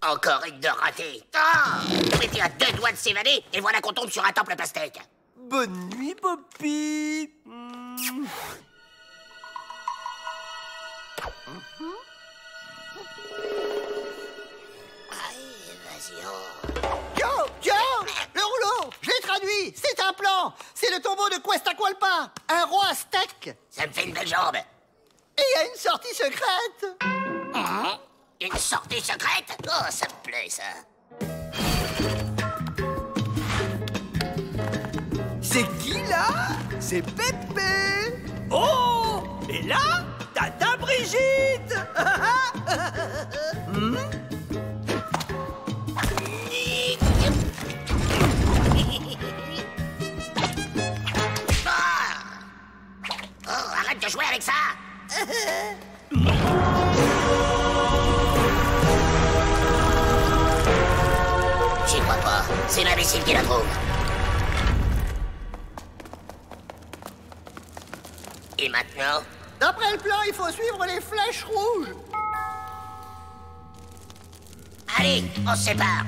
Encore une de ratée. Ah, on était à 2 doigts de s'évader, et voilà qu'on tombe sur un temple pastèque. Bonne nuit, Poppy. Allez, vas-y, oh. Joe, le rouleau, je l'ai traduit, c'est un plan. C'est le tombeau de Questacualpa, un roi aztèque. Ça me fait une belle jambe. Et il y a une sortie secrète. Une sortie secrète? Oh, ça me plaît, ça. C'est qui, là? C'est Pépé. Oh! Et là, Tata Brigitte. Oh, arrête de jouer avec ça. J'y crois pas. C'est l'imbécile qui la trouve. Et maintenant? D'après le plan, il faut suivre les flèches rouges. Allez, on se sépare.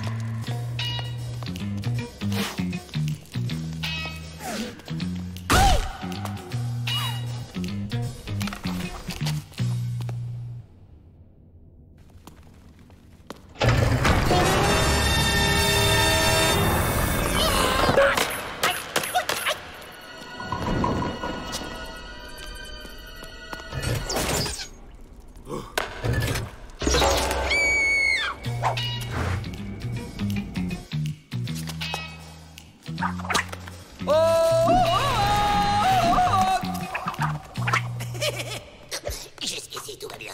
Jusqu'ici, tout va bien.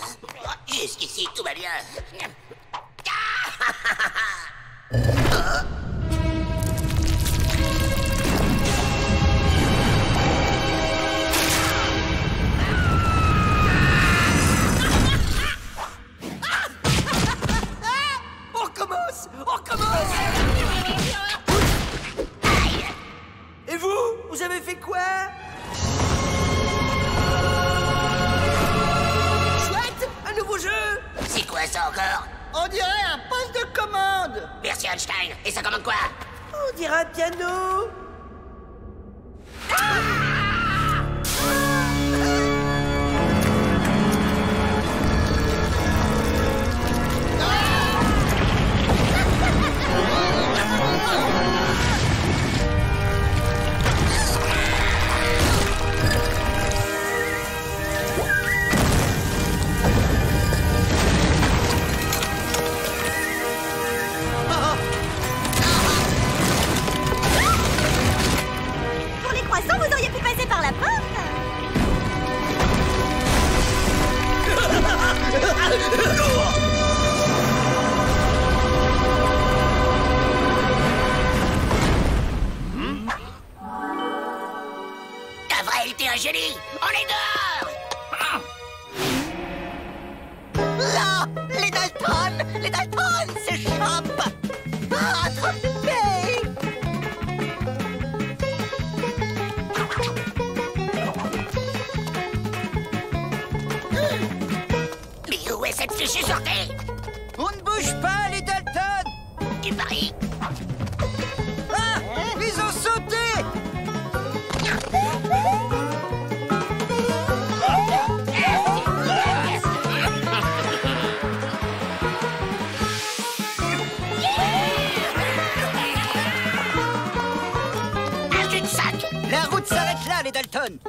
Jusqu'ici, tout va bien. On recommence. On recommence. Et vous? Vous avez fait quoi? Chouette! Un nouveau jeu! C'est quoi ça encore? On dirait un poste de commande. Merci Einstein. Et ça commande quoi? On dirait un piano! Pour les croissants, vous auriez pu passer par la porte. Gavrel, t'es un génie. On est dehors. Là, les Dalton s'échappent. Attrapez! Mais où est cette fichue sortie? On ne bouge pas, les Dalton. Tu paries? Ah, ils ont sauté. Un cul-de-sac. La route s'arrête là, les Dalton.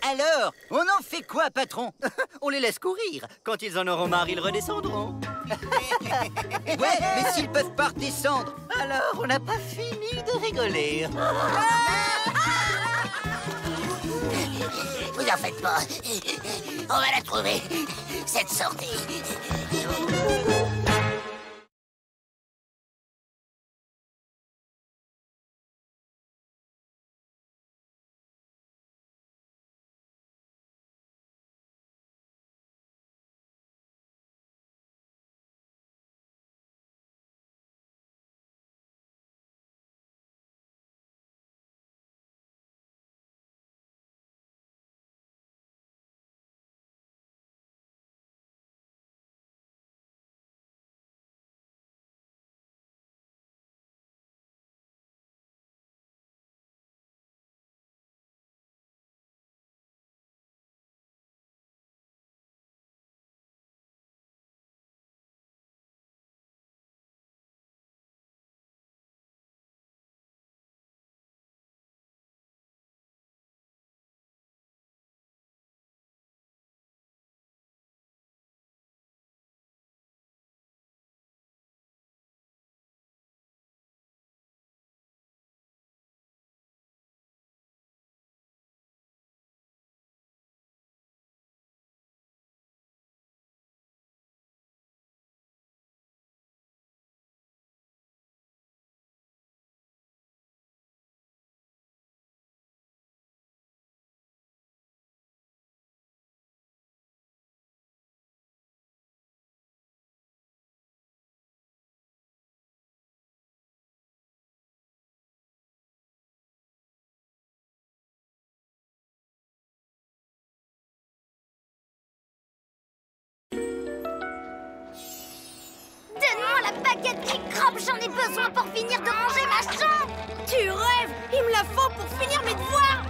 Alors, on en fait quoi, patron? On les laisse courir. Quand ils en auront marre, ils redescendront. Ouais, mais s'ils peuvent pas redescendre, alors on n'a pas fini de rigoler. Vous en faites pas. On va la trouver, cette sortie. baguette qui croppe, j'en ai besoin pour finir de ranger ma chambre. Tu rêves! Il me la faut pour finir mes devoirs!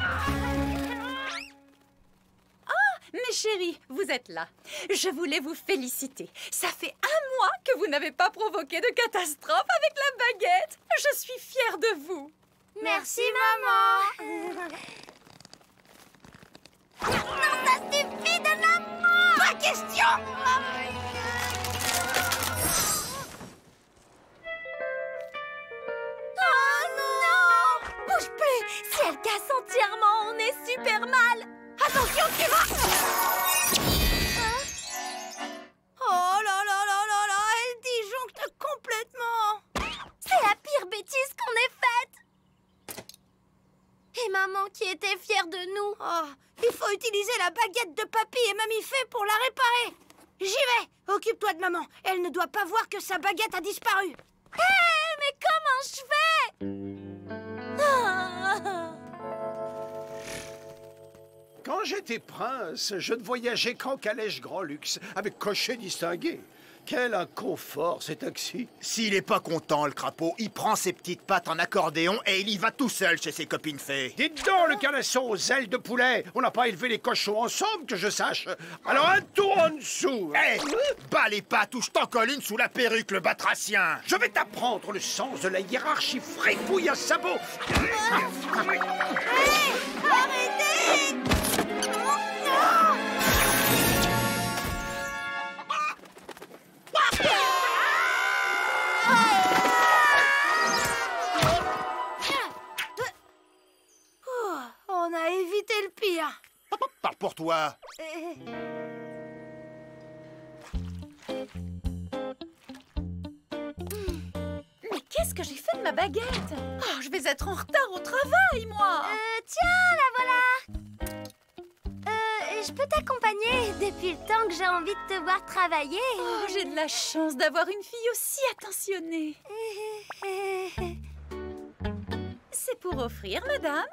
Mes chéris, vous êtes là. Je voulais vous féliciter. Ça fait 1 mois que vous n'avez pas provoqué de catastrophe avec la baguette. Je suis fière de vous. Merci, maman. Non, ça suffit de l'amour. Pas question! Oh non! Bouge plus. Si elle casse entièrement, on est super mal. Attention, tu vas! Oh là là là là là, elle disjoncte complètement! C'est la pire bêtise qu'on ait faite. Et maman qui était fière de nous. Oh, il faut utiliser la baguette de papy et mamie Fée pour la réparer. J'y vais! Occupe-toi de maman. Elle ne doit pas voir que sa baguette a disparu. Hé, mais comment je fais? Ah. Quand j'étais prince, je ne voyageais qu'en calèche grand luxe, avec cocher distingué. Quel inconfort, ces taxis! S'il est pas content, le crapaud, il prend ses petites pattes en accordéon et il y va tout seul chez ses copines fées. Dites donc, le canasson aux ailes de poulet! On n'a pas élevé les cochons ensemble, que je sache! Alors un tour en dessous! Hé! Bats les pattes ou je t'en colle une sous la perruque, le batracien! Je vais t'apprendre le sens de la hiérarchie fripouille à sabot! Arrêtez! On a évité le pire. Parle pour toi. Mais qu'est-ce que j'ai fait de ma baguette? Oh, je vais être en retard au travail, moi. Tiens, la voilà. Je peux t'accompagner depuis le temps que j'ai envie de te voir travailler. Oh, j'ai de la chance d'avoir une fille aussi attentionnée. C'est pour offrir, madame.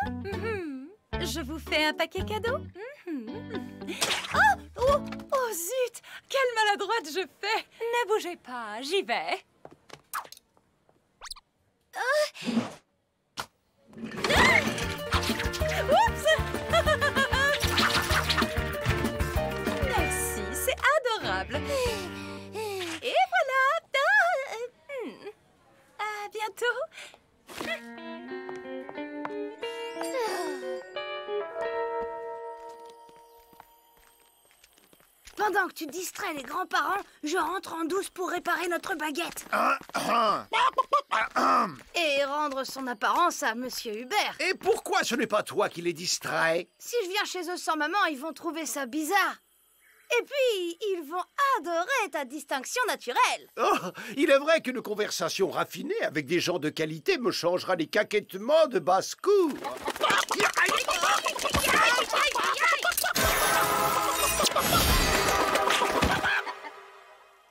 Je vous fais un paquet cadeau. Oh, zut! Quelle maladroite je fais! Ne bougez pas, j'y vais. Oups! Merci, c'est adorable. Et voilà! À bientôt. Pendant que tu distrais les grands-parents, je rentre en douce pour réparer notre baguette. Et rendre son apparence à Monsieur Hubert. Et pourquoi ce n'est pas toi qui les distrais? Si je viens chez eux sans maman, ils vont trouver ça bizarre. Et puis, ils vont adorer ta distinction naturelle. Oh, il est vrai qu'une conversation raffinée avec des gens de qualité me changera les caquettements de basse-cour.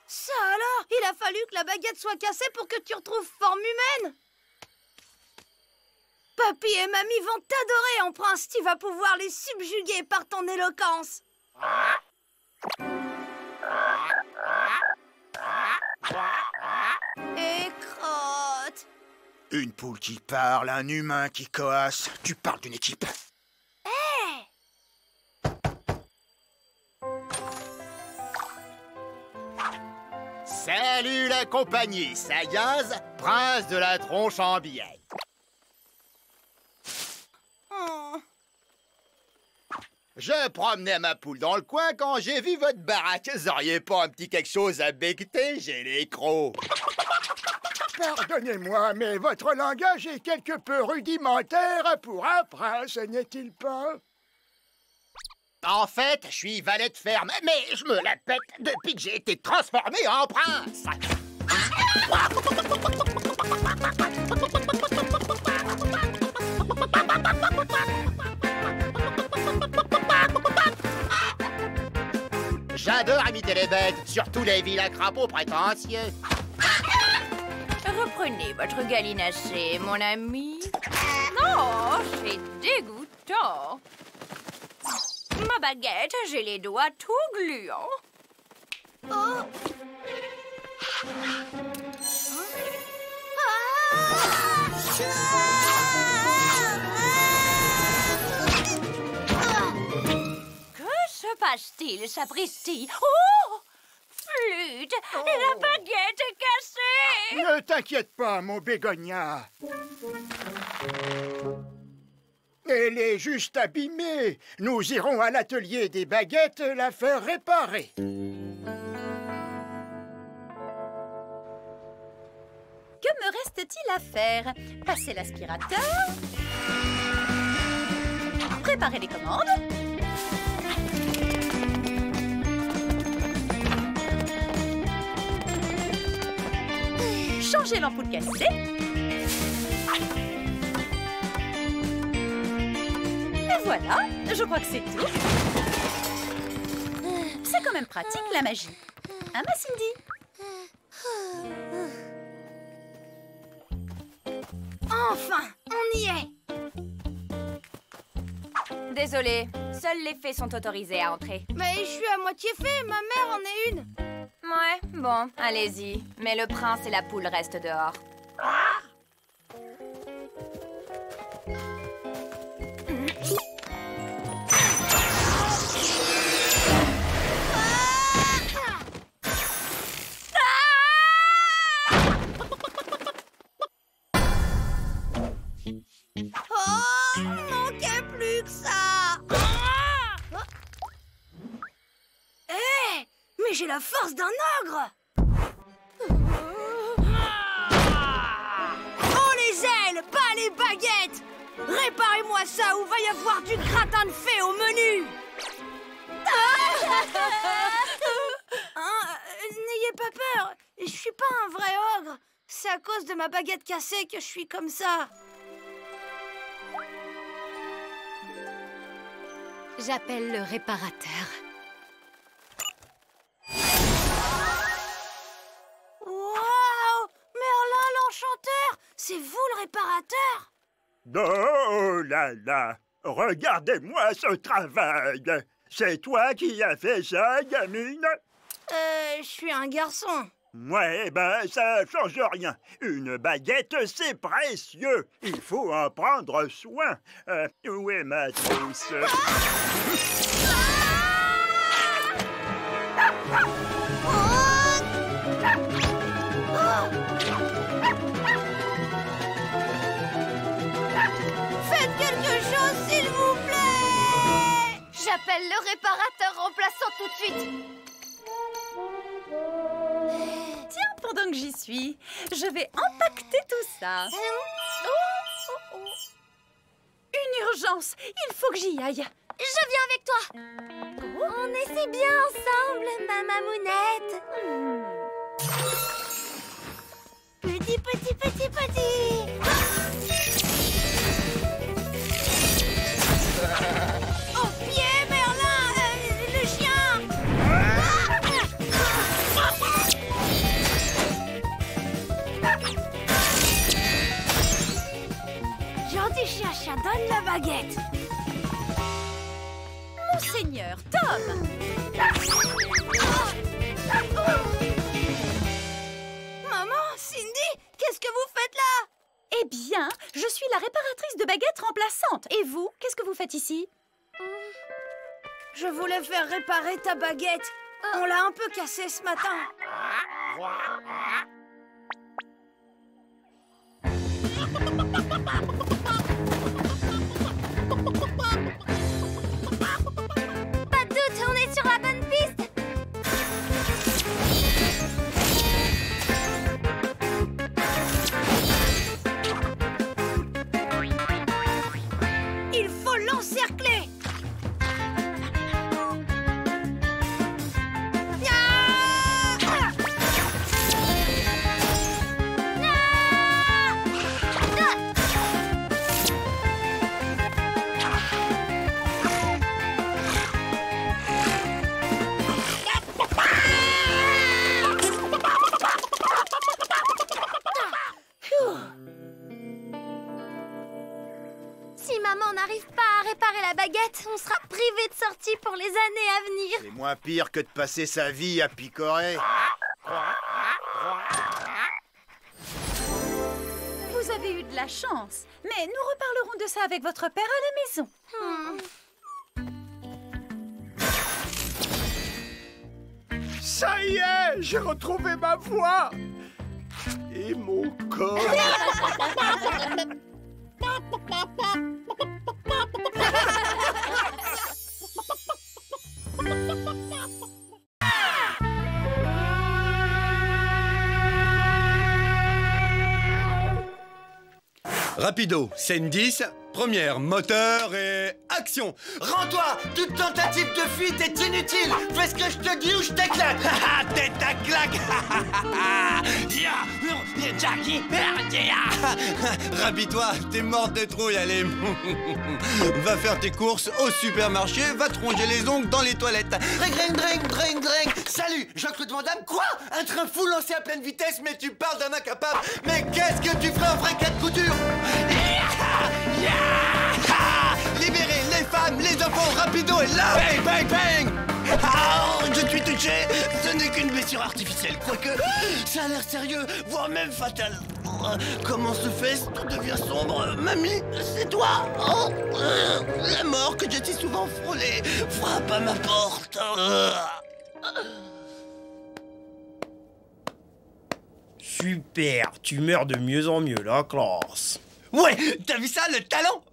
Ça alors, il a fallu que la baguette soit cassée pour que tu retrouves forme humaine. Papy et mamie vont t'adorer en prince. Tu vas pouvoir les subjuguer par ton éloquence. Et crotte. Une poule qui parle, un humain qui coasse. Tu parles d'une équipe. Salut la compagnie, Sayaz, prince de la tronche en billette. Je promenais ma poule dans le coin quand j'ai vu votre baraque. Vous auriez pas un petit quelque chose à becqueter? J'ai les crocs. Pardonnez-moi, mais votre langage est quelque peu rudimentaire pour un prince, n'est-il pas? En fait, je suis valet de ferme, mais je me la pète depuis que j'ai été transformé en prince. J'adore imiter les bêtes, surtout les vilains crapauds prétentieux. Reprenez votre gallinacé, mon ami. Oh, c'est dégoûtant. Ma baguette, j'ai les doigts tout gluants. Que se passe-t-il, sapristi? Oh! Flûte! La baguette est cassée! Ne t'inquiète pas, mon bégonia. Elle est juste abîmée. Nous irons à l'atelier des baguettes la faire réparer. Que me reste-t-il à faire? Passer l'aspirateur? Préparer les commandes? Changer l'ampoule cassée? Et voilà, je crois que c'est tout. C'est quand même pratique, la magie. Hein, ma Cindy? Enfin, on y est. Désolée, seuls les fées sont autorisés à entrer. Mais je suis à moitié fée, ma mère en est une. Ouais, bon, allez-y. Mais le prince et la poule restent dehors. Oh, manquait plus que ça. Hé, mais j'ai la force d'un ogre. Oh, les ailes, pas les baguettes. Réparez-moi ça ou va y avoir du gratin de fée au menu. N'ayez pas peur, je suis pas un vrai ogre. C'est à cause de ma baguette cassée que je suis comme ça. J'appelle le réparateur. Waouh! Merlin l'Enchanteur! C'est vous le réparateur? Oh là là! Regardez-moi ce travail! C'est toi qui as fait ça, gamine? Je suis un garçon. Ouais, ben, ça change rien. Une baguette, c'est précieux. Il faut en prendre soin. Où est ma trousse? Faites quelque chose, s'il vous plaît! J'appelle le réparateur remplaçant tout de suite. Tiens, pendant que j'y suis, je vais empaqueter tout ça. Une urgence, il faut que j'y aille. Je viens avec toi. On essaie bien ensemble, ma mamounette. Petit. Au pied, Merlin! Le chien! Gentil chien, donne la baguette. Monseigneur Tom! Maman, Cindy, qu'est-ce que vous faites là? Eh bien, je suis la réparatrice de baguettes remplaçante. Et vous, qu'est-ce que vous faites ici? Je voulais faire réparer ta baguette. On l'a un peu cassée ce matin. Pas de doute, on est sur la bonne piste. Il faut l'encercler. Si maman n'arrive pas à réparer la baguette, on sera privé de sortie pour les années à venir. C'est moins pire que de passer sa vie à picorer. Vous avez eu de de la chance. Mais nous reparlerons de ça avec votre père à la maison. Ça y est, j'ai retrouvé ma voix et mon corps. Rapido, scène 10, première, moteur et action. Rends-toi! Toute tentative de fuite est inutile! Fais ce que je te dis ou je t'éclate! Haha, tête à claque. Rabis-toi, t'es morte de trouille, allez. Va faire tes courses au supermarché, va te ronger les ongles dans les toilettes. Drink! Salut! Jean-Claude Van Damme, quoi? Un train fou lancé à pleine vitesse, mais tu parles d'un incapable! Mais qu'est-ce que tu ferais en vrai cas de couture? Libérez les femmes, les enfants, Rapido est là. Bang, bang, bang. Oh, je suis touché. Ce n'est qu'une blessure artificielle, quoique ça a l'air sérieux, voire même fatal. Comment se fait-ce? Tout devient sombre. Mamie, c'est toi. Oh, la mort que j'ai si souvent frôlée frappe à ma porte. Super, tu meurs de mieux en mieux, la classe. Ouais, t'as vu ça, le talent?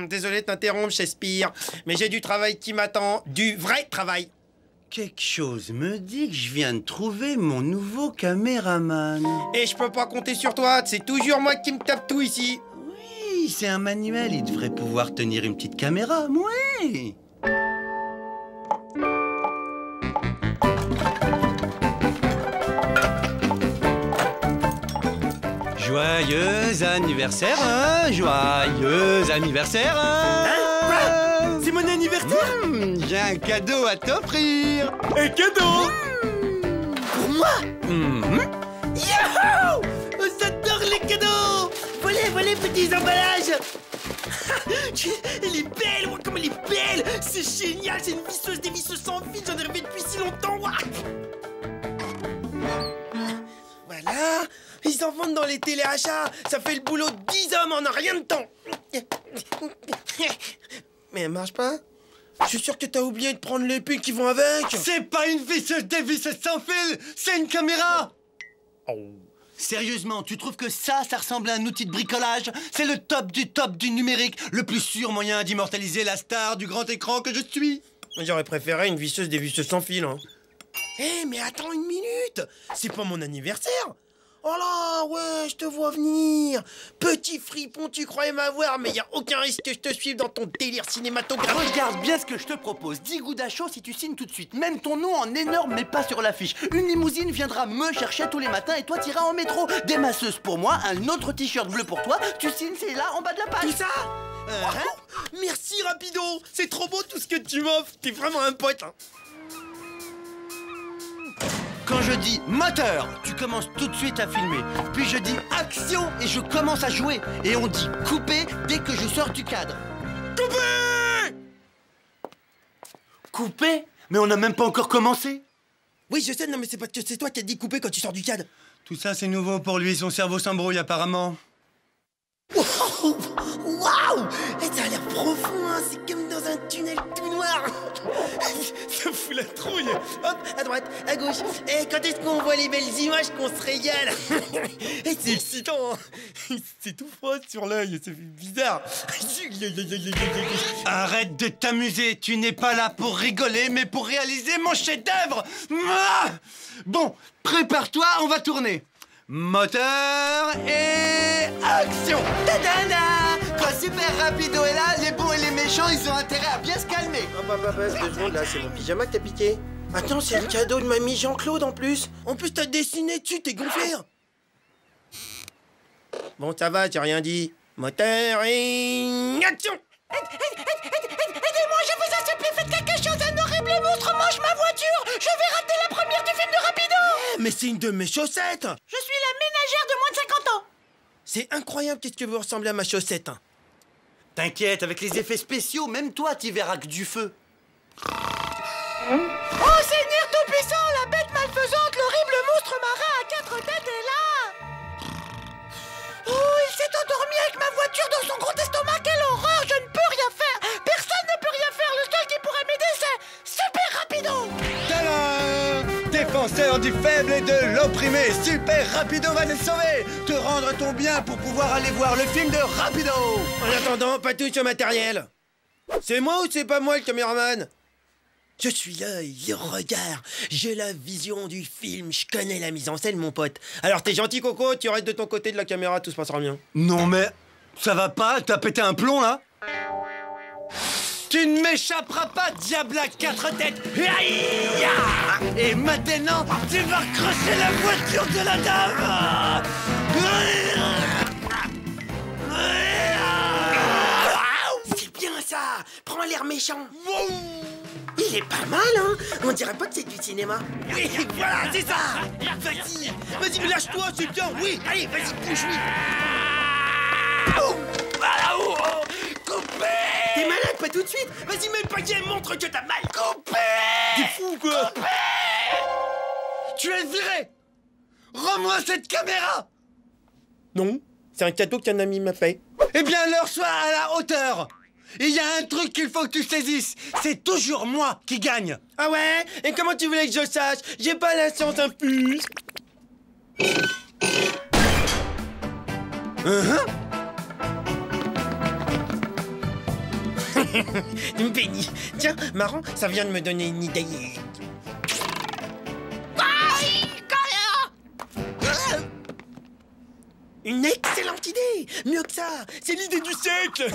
Désolé de t'interrompre, Shakespeare, mais j'ai du travail qui m'attend, du vrai travail. Quelque chose me dit que je viens de trouver mon nouveau caméraman. Et je peux pas compter sur toi, c'est toujours moi qui me tape tout ici. Oui, c'est un manuel, il devrait pouvoir tenir une petite caméra, ouais. Joyeux anniversaire, hein? Joyeux anniversaire, hein? Quoi? C'est mon anniversaire? J'ai un cadeau à t'offrir. Un cadeau? Pour moi? Yahoo! J'adore les cadeaux! Voilà, petits emballages! Elle est belle, ouais, comme elle est belle! C'est génial, c'est une visseuse des visseuses sans fil, j'en ai rêvé depuis si longtemps! Voilà, ils en vendent dans les téléachats, ça fait le boulot de 10 hommes en un rien de temps! Mais elle marche pas? Je suis sûr que t'as oublié de prendre les piles qui vont avec! C'est pas une visseuse des visseuses sans fil, c'est une caméra! Oh. Sérieusement, tu trouves que ça ressemble à un outil de bricolage? C'est le top du numérique, le plus sûr moyen d'immortaliser la star du grand écran que je suis. J'aurais préféré une visseuse des visseuses sans fil, hein. Eh, mais attends une minute! C'est pas mon anniversaire! Oh là, ouais, je te vois venir! Petit fripon, tu croyais m'avoir, mais y a aucun risque que je te suive dans ton délire cinématographique! Regarde bien ce que je te propose. 10 gouttes à chaud si tu signes tout de suite. Même ton nom en énorme, mais pas sur l'affiche. Une limousine viendra me chercher tous les matins et toi t'iras en métro. Des masseuses pour moi, un autre t-shirt bleu pour toi. Tu signes, c'est là, en bas de la page. Tout ça? Merci, Rapido! C'est trop beau tout ce que tu m'offres! T'es vraiment un pote, hein. Quand je dis moteur, tu commences tout de suite à filmer. Puis je dis action et je commence à jouer. Et on dit couper dès que je sors du cadre. Coupé! Couper? Mais on n'a même pas encore commencé. Oui, je sais, non, mais c'est parce que c'est toi qui as dit couper quand tu sors du cadre. Tout ça, c'est nouveau pour lui, son cerveau s'embrouille apparemment. Waouh! Ça a l'air profond, hein. C'est comme dans un tunnel tout noir. Ça fout la trouille. Hop, à droite, à gauche. Et quand est-ce qu'on voit les belles images qu'on se régale? Et c'est excitant, hein. C'est tout froid sur l'œil, ça fait bizarre. Arrête de t'amuser, tu n'es pas là pour rigoler, mais pour réaliser mon chef-d'œuvre. Bon, prépare-toi, on va tourner. Moteur et action! Tadada! Quand Super Rapido est là, les bons et les méchants, ils ont intérêt à bien se calmer. Ah bah, 2 secondes, là, c'est mon pyjama que t'as piqué. Attends, c'est le cadeau de mamie Jean-Claude en plus. En plus, t'as dessiné dessus, t'es gonflé. Bon, ça va, j'ai rien dit. Moteur et action! Aidez-moi, je vous en supplie, faites quelque chose. Un horrible monstre mange ma voiture. Je vais rater la première du film de Rapido. Mais c'est une de mes chaussettes. Je suis la ménagère de moins de 50 ans. C'est incroyable, qu'est-ce que vous ressemblez à ma chaussette, hein. T'inquiète, avec les effets spéciaux, même toi, t'y verras que du feu. Oh, Seigneur Tout-Puissant, la bête malfaisante, l'horrible monstre marin à 4 têtes est là. Oh, il s'est endormi nourriture dans son gros estomac, quelle horreur! Je ne peux rien faire! Personne ne peut rien faire! Le seul qui pourrait m'aider, c'est Super Rapido! Tadam! Défenseur du faible et de l'opprimé, Super Rapido va te sauver! Te rendre ton bien pour pouvoir aller voir le film de Rapido! En attendant, pas touche au matériel. C'est moi ou c'est pas moi le caméraman? Je suis l'œil, le regard, j'ai la vision du film, je connais la mise en scène, mon pote. Alors t'es gentil, Coco, tu restes de ton côté de la caméra, tout se passera bien. Non mais, ça va pas? T'as pété un plomb là? Tu ne m'échapperas pas, diable à 4 têtes! Aïe! Et maintenant, tu vas crocher la voiture de la dame! C'est bien ça! Prends l'air méchant! Il est pas mal, hein? On dirait pas que c'est du cinéma. Oui, voilà, c'est ça! Vas-y, vas-y, lâche-toi, c'est bien, oui! Allez, vas-y, bouge-lui! Voilà, coupé! T'es malade, pas tout de suite! Vas-y, mets le paquet, montre que t'as mal! Coupé! T'es fou, quoi! Coupé! Tu es viré! Rends-moi cette caméra! Non, c'est un cadeau qu'un ami m'a fait. Eh bien alors, sois à la hauteur! Il y a un truc qu'il faut que tu saisisses, c'est toujours moi qui gagne! Ah ouais? Et comment tu voulais que je sache? J'ai pas la science infuse! Benny, tiens, marrant, ça vient de me donner une idée. Une excellente idée! Mieux que ça, c'est l'idée du siècle!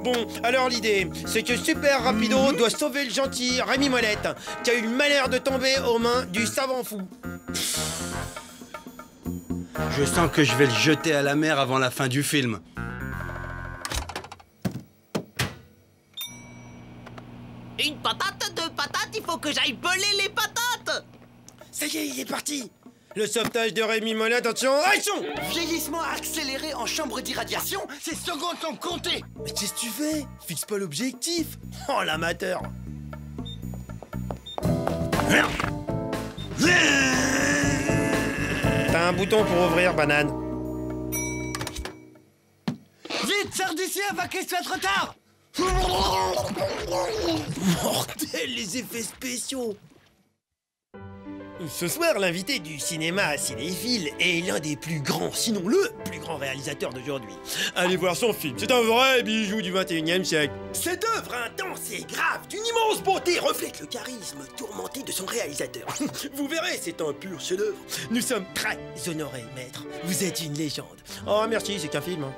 Bon, alors l'idée, c'est que Super Rapido doit sauver le gentil Rémi Molette, qui a eu le malheur de tomber aux mains du savant fou. Je sens que je vais le jeter à la mer avant la fin du film. Une patate, deux patates, il faut que j'aille peler les patates! Ça y est, il est parti! Le sauvetage de Rémi Molette, attention, action! Vieillissement accéléré en chambre d'irradiation, ces secondes sont comptées! Mais qu'est-ce que tu fais? Fixe pas l'objectif! Oh, l'amateur! T'as un bouton pour ouvrir, banane. Vite, sors d'ici avant qu'il soit trop tard! Mortel, les effets spéciaux! Ce soir, l'invité du cinéma cinéphile est l'un des plus grands, sinon le plus grand réalisateur d'aujourd'hui. Allez voir son film, c'est un vrai bijou du 21e siècle. Cette œuvre intense et grave, d'une immense beauté, reflète le charisme tourmenté de son réalisateur. Vous verrez, c'est un pur chef-d'œuvre. Nous sommes très honorés, maître. Vous êtes une légende. Oh, merci, c'est qu'un film. Hein.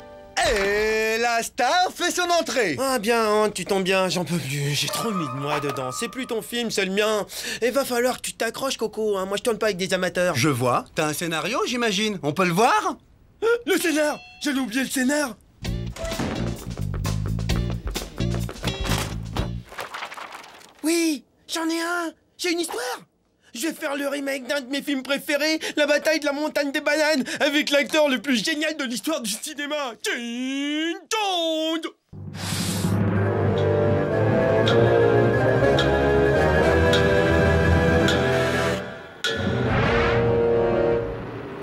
Et la star fait son entrée. Ah bien, hein, tu tombes bien, j'en peux plus. J'ai trop mis de moi dedans. C'est plus ton film, c'est le mien. Et va falloir que tu t'accroches, Coco. Hein. Moi, je tourne pas avec des amateurs. Je vois. T'as un scénario, j'imagine. On peut le voir? Le scénar! J'allais oublier le scénar. Oui, j'en ai un. J'ai une histoire. Je vais faire le remake d'un de mes films préférés, La bataille de la montagne des bananes, avec l'acteur le plus génial de l'histoire du cinéma, King Kong.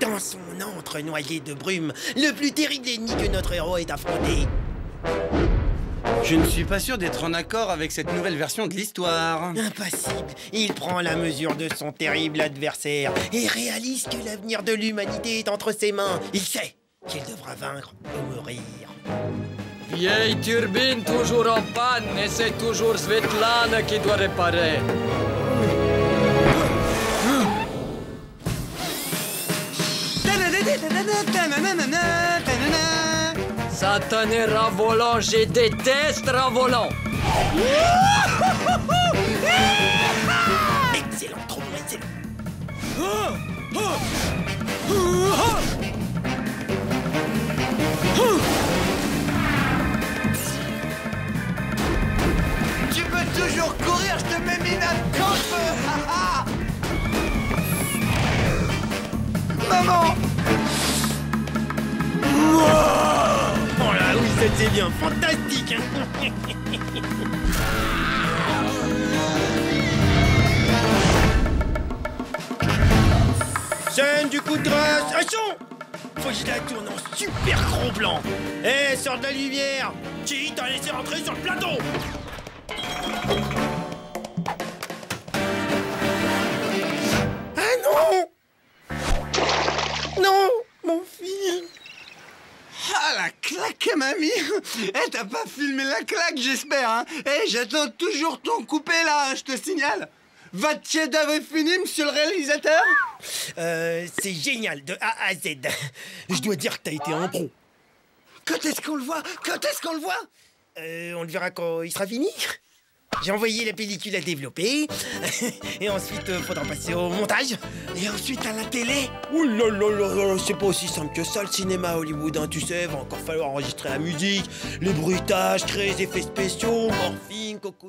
Dans son antre noyé de brume, le plus terrible ennemi que notre héros ait affronté. Je ne suis pas sûr d'être en accord avec cette nouvelle version de l'histoire. Impossible. Il prend la mesure de son terrible adversaire et réalise que l'avenir de l'humanité est entre ses mains. Il sait qu'il devra vaincre ou mourir. Vieille turbine toujours en panne et c'est toujours Svetlana qui doit réparer. Satané rat-volant, je déteste rat-volant. Excellent, trop bon, excellent. Tu peux toujours courir, je te mets minable quand je veux. Maman! Oh là, oui, c'était bien, fantastique. Scène du coup de grâce, action! faut que je la tourne en super gros plan. Eh, sors de la lumière. Qui t'a laissé rentrer sur le plateau? Ah non! Non, mon fil. Ah, la claque, mamie. Eh, t'as pas filmé la claque, j'espère, hein? Eh, j'attends toujours ton coupé, là, je te signale. Votre chef-d'œuvre est fini, monsieur le réalisateur? C'est génial, de A à Z. Je dois dire que t'as été un pro. Quand est-ce qu'on le voit? Quand est-ce qu'on le voit? On le verra quand il sera fini. J'ai envoyé la pellicule à développer. Et ensuite, faudra passer au montage. Et ensuite à la télé? Ouh là là là là, c'est pas aussi simple que ça, le cinéma à Hollywood, hein, tu sais. Va encore falloir enregistrer la musique, les bruitages, créer les effets spéciaux, morphine, coco...